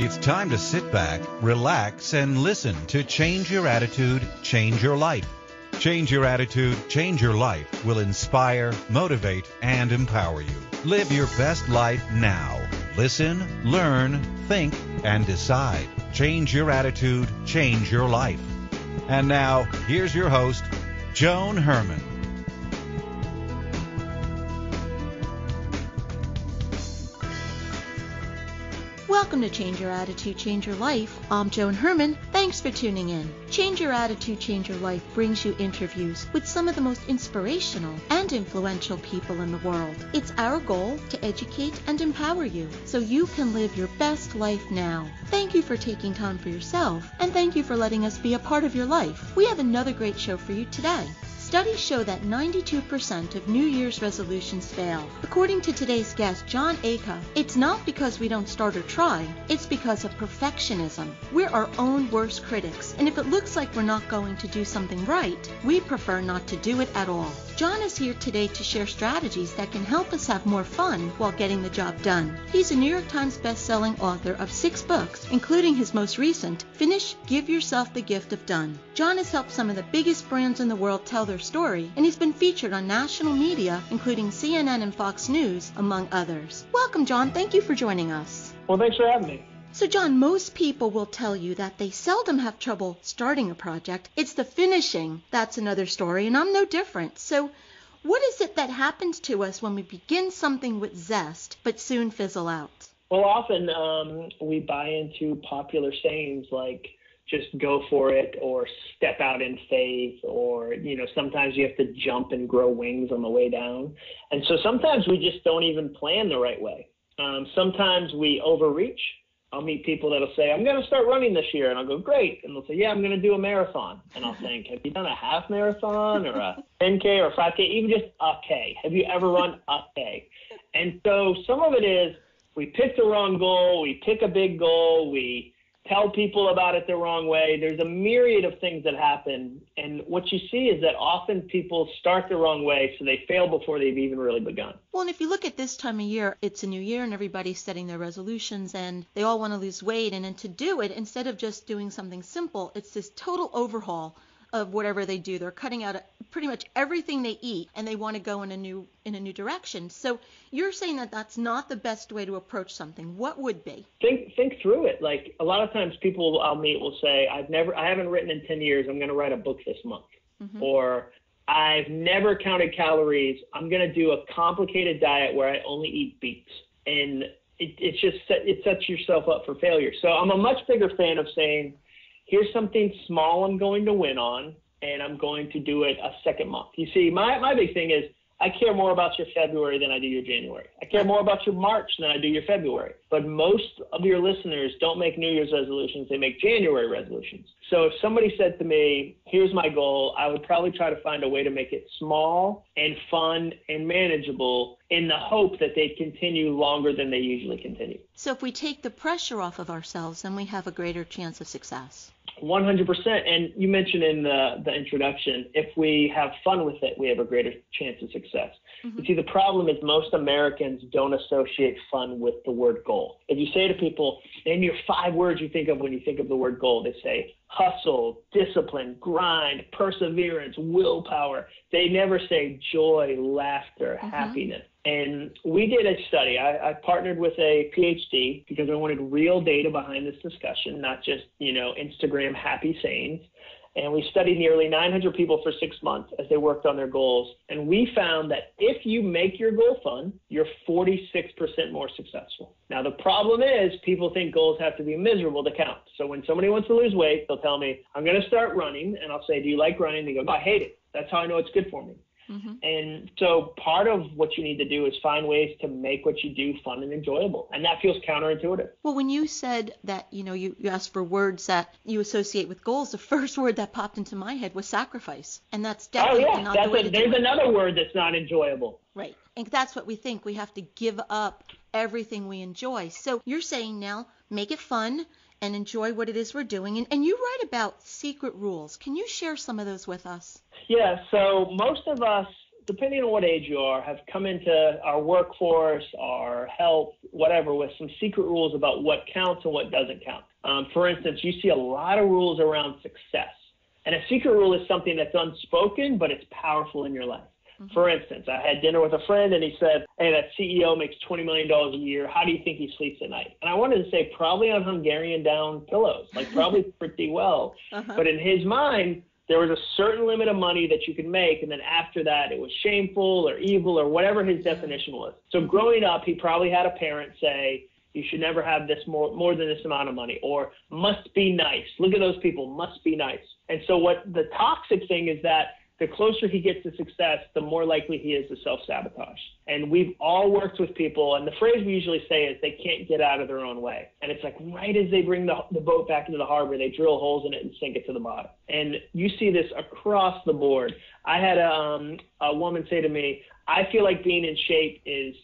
It's time to sit back, relax, and listen to Change Your Attitude, Change Your Life. Change Your Attitude, Change Your Life will inspire, motivate, and empower you. Live your best life now. Listen, learn, think, and decide. Change your attitude, change your life. And now, here's your host, Joan Herman. Welcome to Change Your Attitude, Change Your Life. I'm Joan Herman. Thanks for tuning in. Change Your Attitude, Change Your Life brings you interviews with some of the most inspirational and influential people in the world. It's our goal to educate and empower you so you can live your best life now. Thank you for taking time for yourself, and thank you for letting us be a part of your life. We have another great show for you today. Studies show that 92% of New Year's resolutions fail. According to today's guest, Jon Acuff, it's not because we don't start or try, it's because of perfectionism. We're our own worst critics, and if it looks like we're not going to do something right, we prefer not to do it at all. Jon is here today to share strategies that can help us have more fun while getting the job done. He's a New York Times bestselling author of 6 books, including his most recent, Finish, Give Yourself the Gift of Done. Jon has helped some of the biggest brands in the world tell their story, and he's been featured on national media, including CNN and Fox News, among others. Welcome, Jon. Thank you for joining us. Well, thanks for having me. So, Jon, most people will tell you that they seldom have trouble starting a project. It's the finishing that's another story, and I'm no different. So, what is it that happens to us when we begin something with zest, but soon fizzle out? Well, often we buy into popular sayings like just go for it, or step out in faith, or, sometimes you have to jump and grow wings on the way down. And so sometimes we just don't even plan the right way. Sometimes we overreach. I'll meet people that'll say, I'm going to start running this year. And I'll go, great. And they'll say, yeah, I'm going to do a marathon. And I'll think, have you done a half marathon or a 10K or a 5K, even just a K? Have you ever run a K? And so some of it is we pick the wrong goal. We pick a big goal. We tell people about it the wrong way. There's a myriad of things that happen. And what you see is that often people start the wrong way, so they fail before they've even really begun. Well, and if you look at this time of year, it's a new year and everybody's setting their resolutions and they all want to lose weight. And then to do it, instead of just doing something simple, it's this total overhaul of whatever they do. They're cutting out pretty much everything they eat, and they want to go in a new direction. So you're saying that that's not the best way to approach something. What would be? Think through it. Like, a lot of times people I'll meet will say, I haven't written in 10 years. I'm going to write a book this month. Mm-hmm. Or I've never counted calories. I'm going to do a complicated diet where I only eat beets. And it sets yourself up for failure. So I'm a much bigger fan of saying, here's something small I'm going to win on, and I'm going to do it a second month. You see, my big thing is I care more about your February than I do your January. I care more about your March than I do your February. But most of your listeners don't make New Year's resolutions. They make January resolutions. So if somebody said to me, here's my goal, I would probably try to find a way to make it small and fun and manageable in the hope that they continue longer than they usually continue. So if we take the pressure off of ourselves, then we have a greater chance of success. 100%. And you mentioned in the introduction, if we have fun with it, we have a greater chance of success. Mm-hmm. You see, the problem is most Americans don't associate fun with the word goal. If you say to people, name your 5 words you think of when you think of the word goal, they say hustle, discipline, grind, perseverance, willpower. They never say joy, laughter, mm-hmm. happiness. And we did a study. I partnered with a PhD because I wanted real data behind this discussion, not just, Instagram happy sayings. And we studied nearly 900 people for 6 months as they worked on their goals. And we found that if you make your goal fun, you're 46% more successful. Now, the problem is people think goals have to be miserable to count. So when somebody wants to lose weight, they'll tell me, I'm going to start running. And I'll say, do you like running? They go, I hate it. That's how I know it's good for me. Mm-hmm. And so part of what you need to do is find ways to make what you do fun and enjoyable. And that feels counterintuitive. Well, when you said that, you asked for words that you associate with goals, the first word that popped into my head was sacrifice. And that's definitely not the way to do it. There's another word that's not enjoyable. Right. And that's what we think. We have to give up everything we enjoy. So you're saying now, make it fun and enjoy what it is we're doing. And you write about secret rules. Can you share some of those with us? Yeah, so most of us depending on what age you are, have come into our workforce, our health, whatever, with some secret rules about what counts and what doesn't count. For instance, you see a lot of rules around success. And a secret rule is something that's unspoken, but it's powerful in your life. For instance, I had dinner with a friend and he said, hey, that CEO makes $20 million a year. How do you think he sleeps at night? And I wanted to say probably on Hungarian down pillows, like probably pretty well. But in his mind, there was a certain limit of money that you could make. And then after that, it was shameful or evil or whatever his definition was. So growing up, he probably had a parent say, you should never have this more than this amount of money, or must be nice. Look at those people, must be nice. And so what the toxic thing is that the closer he gets to success, the more likely he is to self-sabotage. And we've all worked with people, and the phrase we usually say is they can't get out of their own way. And it's like right as they bring the boat back into the harbor, they drill holes in it and sink it to the bottom. And you see this across the board. I had a woman say to me, I feel like being in shape is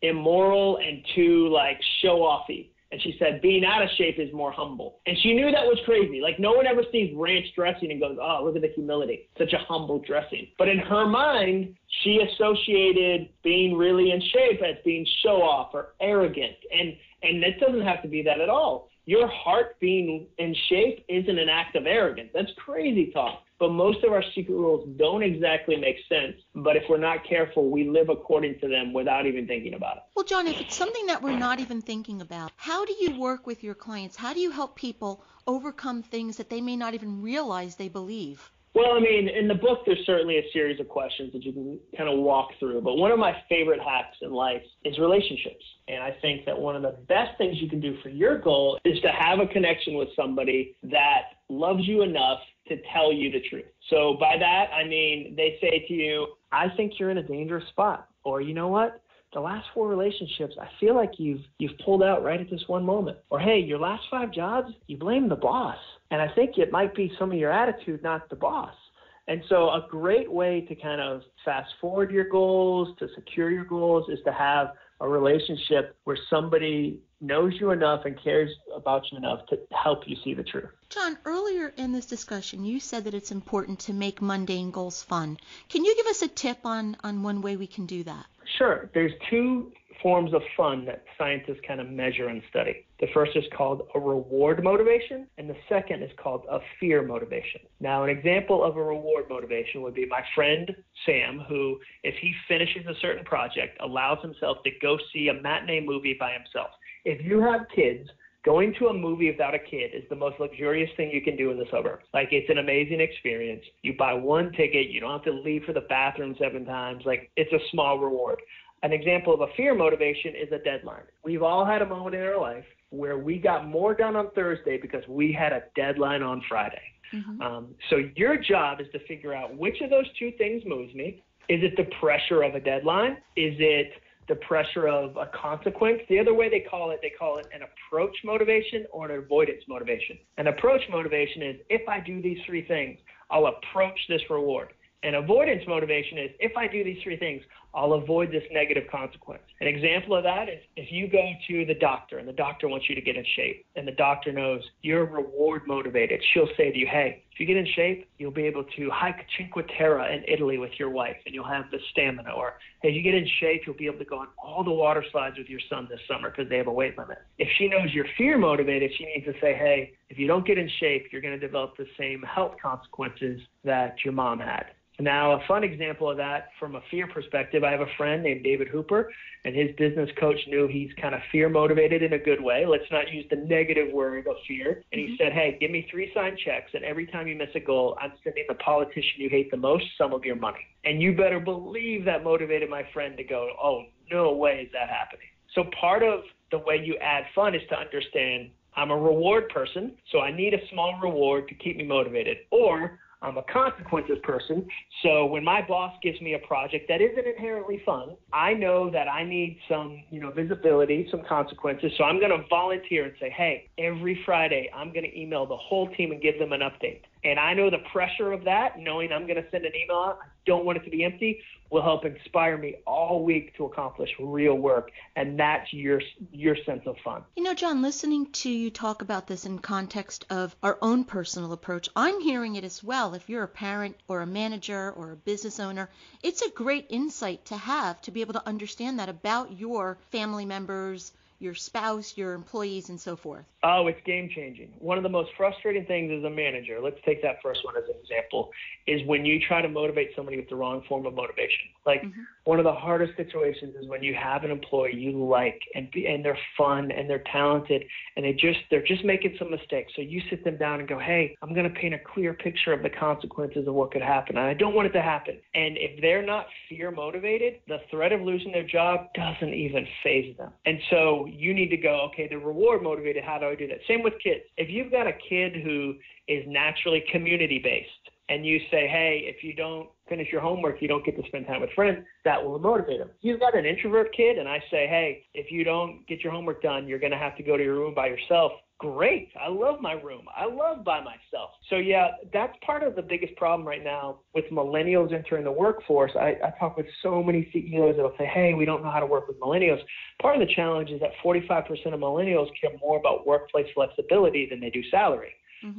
immoral and too like show-offy. And she said, being out of shape is more humble. And she knew that was crazy. Like no one ever sees ranch dressing and goes, oh, look at the humility. Such a humble dressing. But in her mind, she associated being really in shape as being show-off or arrogant. And it doesn't have to be that at all. Your heart being in shape isn't an act of arrogance. That's crazy talk. But most of our secret rules don't exactly make sense. But if we're not careful, we live according to them without even thinking about it. Well, Jon, if it's something that we're not even thinking about, how do you work with your clients? How do you help people overcome things that they may not even realize they believe? Well, I mean, in the book, there's certainly a series of questions that you can kind of walk through. But one of my favorite hacks in life is relationships. And I think that one of the best things you can do for your goal is to have a connection with somebody that loves you enough to tell you the truth. So by that, I mean, they say to you, I think you're in a dangerous spot. Or you know what? The last 4 relationships, I feel like you've pulled out right at this one moment. Or, hey, your last 5 jobs, you blame the boss. And I think it might be some of your attitude, not the boss. And so a great way to kind of fast forward your goals, to secure your goals, is to have a relationship where somebody knows you enough and cares about you enough to help you see the truth. Jon, earlier in this discussion, you said that it's important to make mundane goals fun. Can you give us a tip on one way we can do that? Sure. There's 2 forms of fun that scientists kind of measure and study. The first is called a reward motivation, and the second is called a fear motivation. Now, an example of a reward motivation would be my friend Sam, who, if he finishes a certain project, allows himself to go see a matinee movie by himself. If you have kids, going to a movie without a kid is the most luxurious thing you can do in the suburbs. Like, it's an amazing experience. You buy one ticket. You don't have to leave for the bathroom 7 times. Like, it's a small reward. An example of a fear motivation is a deadline. We've all had a moment in our life where we got more done on Thursday because we had a deadline on Friday. So your job is to figure out which of those 2 things moves me. Is it the pressure of a deadline? Is it the pressure of a consequence? The other way they call it an approach motivation or an avoidance motivation. An approach motivation is, if I do these 3 things, I'll approach this reward. And avoidance motivation is, if I do these 3 things, I'll avoid this negative consequence. An example of that is if you go to the doctor and the doctor wants you to get in shape and the doctor knows you're reward motivated, she'll say to you, hey, if you get in shape, you'll be able to hike Cinque Terre in Italy with your wife and you'll have the stamina. Or, hey, if you get in shape, you'll be able to go on all the water slides with your son this summer because they have a weight limit. If she knows you're fear motivated, she needs to say, hey, if you don't get in shape, you're going to develop the same health consequences that your mom had. Now, a fun example of that from a fear perspective, I have a friend named David Hooper, and his business coach knew he's kind of fear motivated in a good way. Let's not use the negative word of fear. And he said, hey, give me 3 signed checks, and every time you miss a goal, I'm sending the politician you hate the most some of your money. And you better believe that motivated my friend to go, oh, no way is that happening. So part of the way you add fun is to understand I'm a reward person, so I need a small reward to keep me motivated. Or I'm a consequences person, so when my boss gives me a project that isn't inherently fun, I know that I need some, visibility, some consequences, so I'm going to volunteer and say, hey, every Friday I'm going to email the whole team and give them an update. And I know the pressure of that, knowing I'm going to send an email out, I don't want it to be empty will help inspire me all week to accomplish real work. And that's your sense of fun. You know, John, listening to you talk about this in context of our own personal approach, I'm hearing it as well. If you're a parent or a manager or a business owner, it's a great insight to have to be able to understand that about your family members, your spouse, your employees, and so forth. Oh, it's game changing. One of the most frustrating things as a manager, let's take that first one as an example, is when you try to motivate somebody with the wrong form of motivation. Like one of the hardest situations is when you have an employee you like and they're fun and they're talented and they're just making some mistakes. So you sit them down and go, hey, I'm going to paint a clear picture of the consequences of what could happen. And I don't want it to happen. And if they're not fear motivated, the threat of losing their job doesn't even faze them. And so you need to go, okay, they're reward motivated. How do I do that? Same with kids. If you've got a kid who is naturally community based and you say, hey, if you don't finish your homework, you don't get to spend time with friends, that will motivate them. If you've got an introvert kid and I say, hey, if you don't get your homework done, you're going to have to go to your room by yourself. Great. I love my room. I love by myself. So yeah, that's part of the biggest problem right now with millennials entering the workforce. I talk with so many CEOs that will say, hey, we don't know how to work with millennials. Part of the challenge is that 45% of millennials care more about workplace flexibility than they do salary.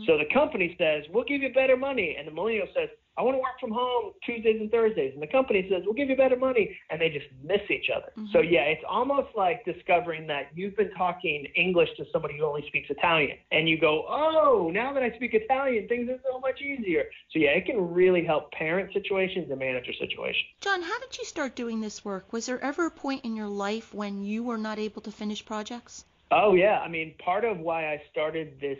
So the company says, we'll give you better money. And the millennial says, I want to work from home Tuesdays and Thursdays. And the company says, we'll give you better money. And they just miss each other. So yeah, it's almost like discovering that you've been talking English to somebody who only speaks Italian. And you go, oh, now that I speak Italian, things are so much easier. So yeah, it can really help parent situations and manager situations. John, how did you start doing this work? Was there ever a point in your life when you were not able to finish projects? Oh yeah. I mean, part of why I started this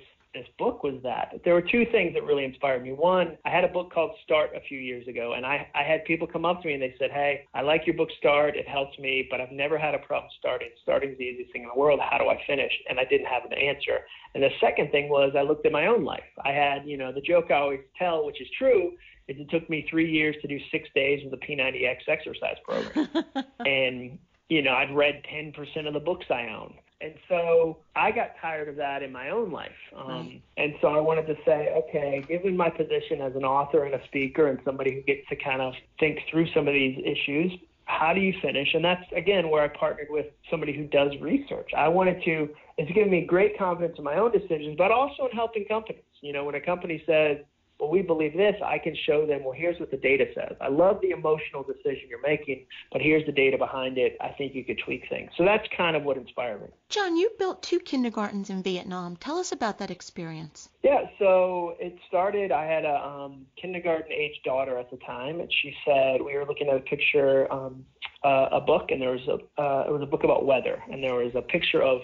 book was that there were two things that really inspired me. One, I had a book called Start a few years ago, and I had people come up to me and they said, hey, I like your book Start. It helps me, but I've never had a problem starting. Starting is the easiest thing in the world. How do I finish? And I didn't have an answer. And the second thing was I looked at my own life. I had, the joke I always tell, which is true, is it took me 3 years to do 6 days with the P90X exercise program. And, I'd read 10% of the books I own. And so I got tired of that in my own life. And so I wanted to say, okay, given my position as an author and a speaker and somebody who gets to kind of think through some of these issues, how do you finish? And that's, again, where I partnered with somebody who does research. It's given me great confidence in my own decisions, but also in helping companies. When a company says, well, we believe this, I can show them, well, here's what the data says. I love the emotional decision you're making, but here's the data behind it. I think you could tweak things. So that's kind of what inspired me. John, you built 2 kindergartens in Vietnam. Tell us about that experience. Yeah, so it started, I had a kindergarten-age daughter at the time, and she said, we were looking at a picture, a book, and there was it was a book about weather, and there was a picture of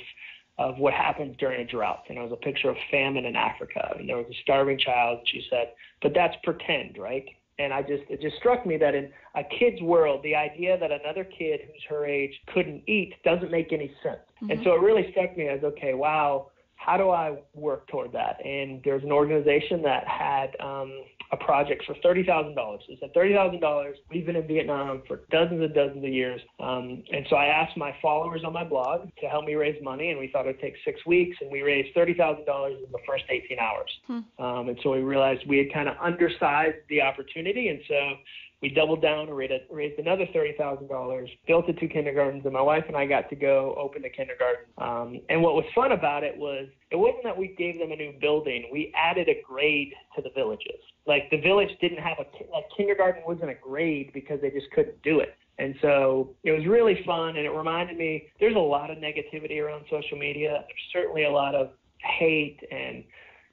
what happens during a drought. And it was a picture of famine in Africa. And there was a starving child. She said, but that's pretend, right? And it just struck me that in a kid's world, the idea that another kid who's her age couldn't eat doesn't make any sense. And so it really struck me as, okay, wow, how do I work toward that? And there's an organization that had a project for $30,000. It said $30,000. We've been in Vietnam for dozens and dozens of years. And so I asked my followers on my blog to help me raise money, and we thought it would take 6 weeks, and we raised $30,000 in the first 18 hours. And so we realized we had kind of undersized the opportunity, and so we doubled down and raised another $30,000, built the 2 kindergartens, and my wife and I got to go open the kindergarten. And what was fun about it wasn't that we gave them a new building. We added a grade to the villages. Like the village didn't have a kindergarten wasn't a grade because they just couldn't do it. And so it was really fun, and it reminded me there's a lot of negativity around social media. There's certainly a lot of hate and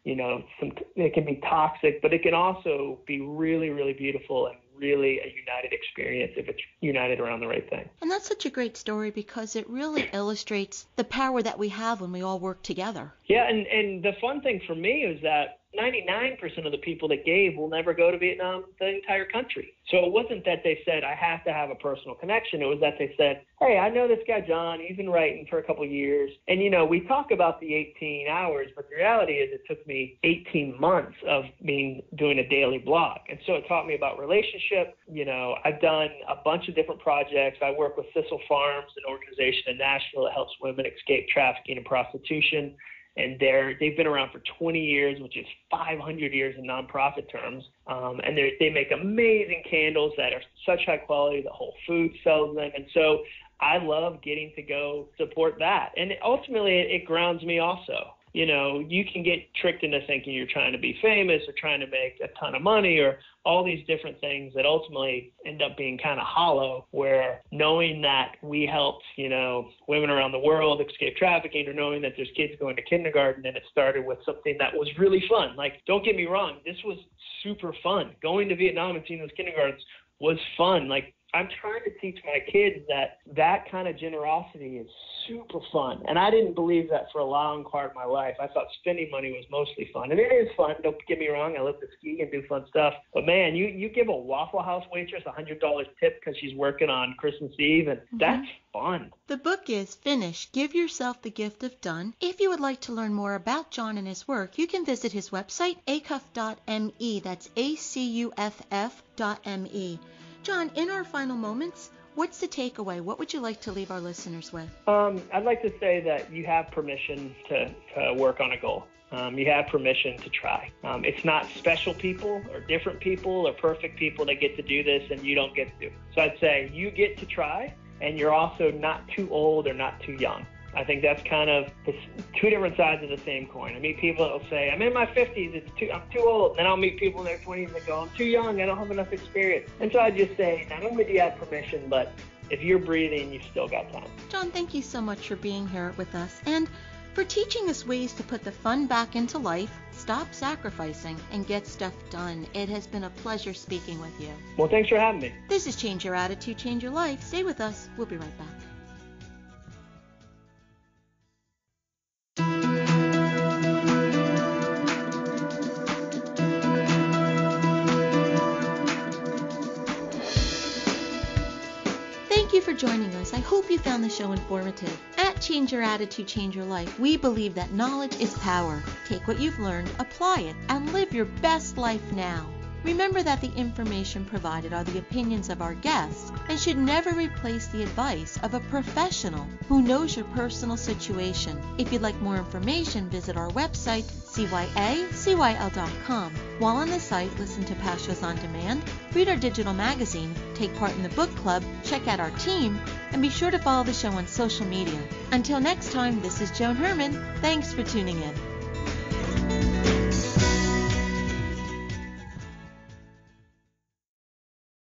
it can be toxic, but it can also be really, really beautiful and really a united experience if it's united around the right thing. And that's such a great story because it really illustrates the power that we have when we all work together. Yeah, and the fun thing for me is that 99% of the people that gave will never go to Vietnam, the entire country. So it wasn't that they said, I have to have a personal connection. It was that they said, hey, I know this guy, John. He's been writing for a couple of years. And, we talk about the 18 hours, but the reality is it took me 18 months of doing a daily blog. And so it taught me about relationship. I've done a bunch of different projects. I work with CYACYL Farms, an organization in Nashville that helps women escape trafficking and prostitution. and they've been around for 20 years, which is 500 years in nonprofit terms. And they make amazing candles that are such high quality that Whole Foods sells them. And so I love getting to go support that. And ultimately, it grounds me also. You know, you can get tricked into thinking you're trying to be famous or trying to make a ton of money or all these different things that ultimately end up being kind of hollow, where knowing that we helped, you know, women around the world escape trafficking, or knowing that there's kids going to kindergarten, and it started with something that was really fun. Like, don't get me wrong, this was super fun. Going to Vietnam and seeing those kindergartens was fun. Like, I'm trying to teach my kids that kind of generosity is super fun. And I didn't believe that for a long part of my life. I thought spending money was mostly fun. And it is fun, don't get me wrong. I love to ski and do fun stuff. But, man, you give a Waffle House waitress a $100 tip because she's working on Christmas Eve, and that's fun. The book is Finish, Give Yourself the Gift of Done. If you would like to learn more about Jon and his work, you can visit his website, acuff.me. That's ACUFF.me. Jon, in our final moments, what's the takeaway? What would you like to leave our listeners with? I'd like to say that you have permission to work on a goal. You have permission to try. It's not special people or different people or perfect people that get to do this and you don't get to do. So I'd say you get to try, and you're also not too old or not too young. I think that's kind of two different sides of the same coin. I meet people that will say, I'm in my 50s, I'm too old. Then I'll meet people in their 20s that go, I'm too young, I don't have enough experience. And so I just say, not only do you have permission, but if you're breathing, you've still got time. Jon, thank you so much for being here with us and for teaching us ways to put the fun back into life, stop sacrificing, and get stuff done. It has been a pleasure speaking with you. Well, thanks for having me. This is Change Your Attitude, Change Your Life. Stay with us. We'll be right back. Thank you for joining us. I hope you found the show informative. At Change Your Attitude, Change Your Life, we believe that knowledge is power. Take what you've learned, apply it, and live your best life now. Remember that the information provided are the opinions of our guests and should never replace the advice of a professional who knows your personal situation. If you'd like more information, visit our website, CYACYL.com. While on the site, listen to past shows on demand, read our digital magazine, take part in the book club, check out our team, and be sure to follow the show on social media. Until next time, this is Joan Herman. Thanks for tuning in.